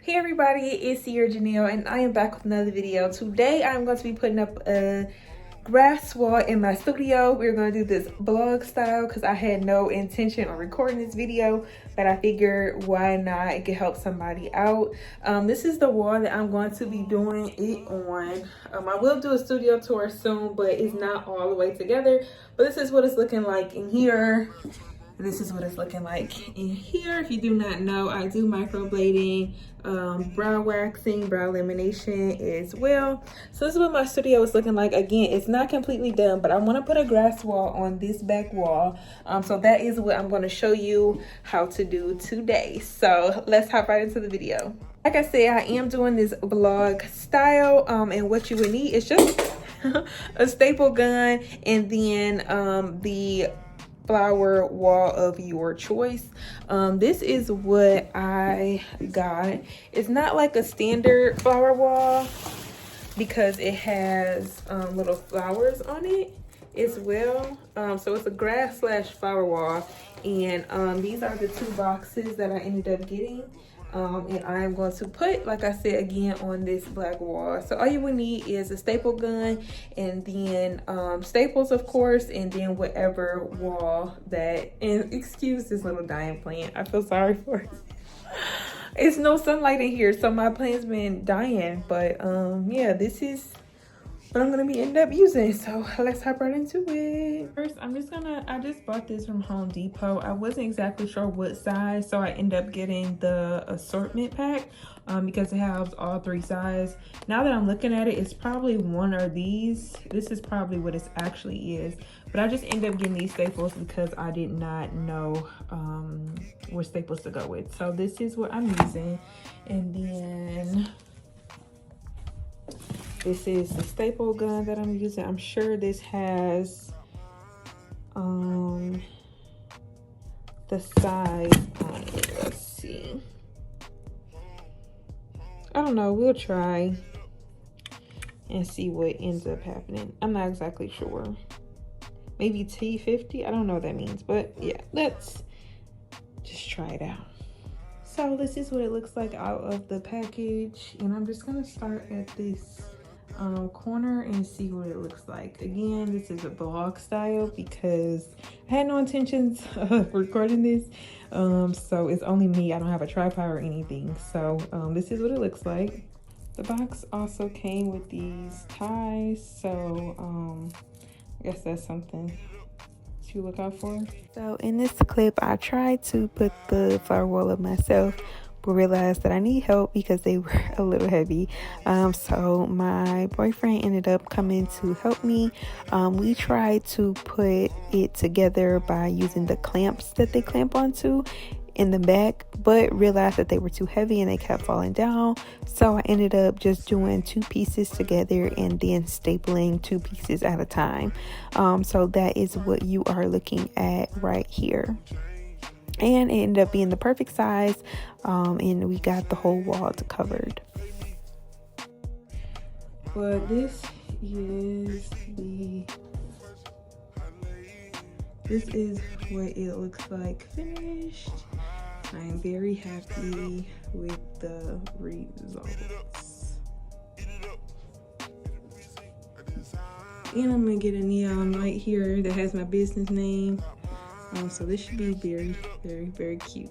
Hey everybody, it's Sierra Janelle and I am back with another video. Today I'm going to be putting up a grass wall in my studio. We're going to do this vlog style because I had no intention on recording this video, but I figured why not, it could help somebody out. This is the wall that I'm going to be doing it on. I will do a studio tour soon, but it's not all the way together. But this is what it's looking like in here. This is what it's looking like in here. If you do not know, I do microblading, brow waxing, brow lamination as well. So this is what my studio is looking like. Again, it's not completely done, but I want to put a grass wall on this back wall. So that is what I'm going to show you how to do today. So let's hop right into the video. Like I said, I am doing this vlog style, and what you would need is just a staple gun and then the flower wall of your choice. This is what I got. It's not like a standard flower wall because it has little flowers on it as well. So it's a grass slash flower wall, and these are the two boxes that I ended up getting. And I'm going to put, like I said, again on this black wall. So all you would need is a staple gun and then staples, of course, and then whatever wall that, and excuse this little dying plant, I feel sorry for it. It's no sunlight in here, so my plant's been dying, but yeah, this is what I'm gonna be end up using. So let's hop right into it. First, I just bought this from Home Depot. I wasn't exactly sure what size, so I ended up getting the assortment pack because it has all three sizes. Now that I'm looking at it, it's probably one of these. This is probably what it actually is, but I just ended up getting these staples because I did not know what staples to go with. So this is what I'm using, and then this is the staple gun that I'm using. I'm sure this has the size on it. Let's see. I don't know. We'll try and see what ends up happening. I'm not exactly sure. Maybe T50. I don't know what that means, but yeah, let's just try it out. So this is what it looks like out of the package, and I'm just gonna start at this corner and see what it looks like. Again, this is a vlog style because I had no intentions of recording this, so it's only me. I don't have a tripod or anything. So this is what it looks like. The box also came with these ties, so I guess that's something to look out for. So in this clip, I tried to put the flower wall up myself, but realized that I need help because they were a little heavy. So my boyfriend ended up coming to help me. We tried to put it together by using the clamps that they clamp onto in the back, but realized that they were too heavy and they kept falling down. So I ended up just doing two pieces together and then stapling two pieces at a time. So that is what you are looking at right here. And it ended up being the perfect size, and we got the whole wall covered. But this is what it looks like finished. I am very happy with the results. And I'm gonna get a neon light here that has my business name. So this should be very, very, very cute.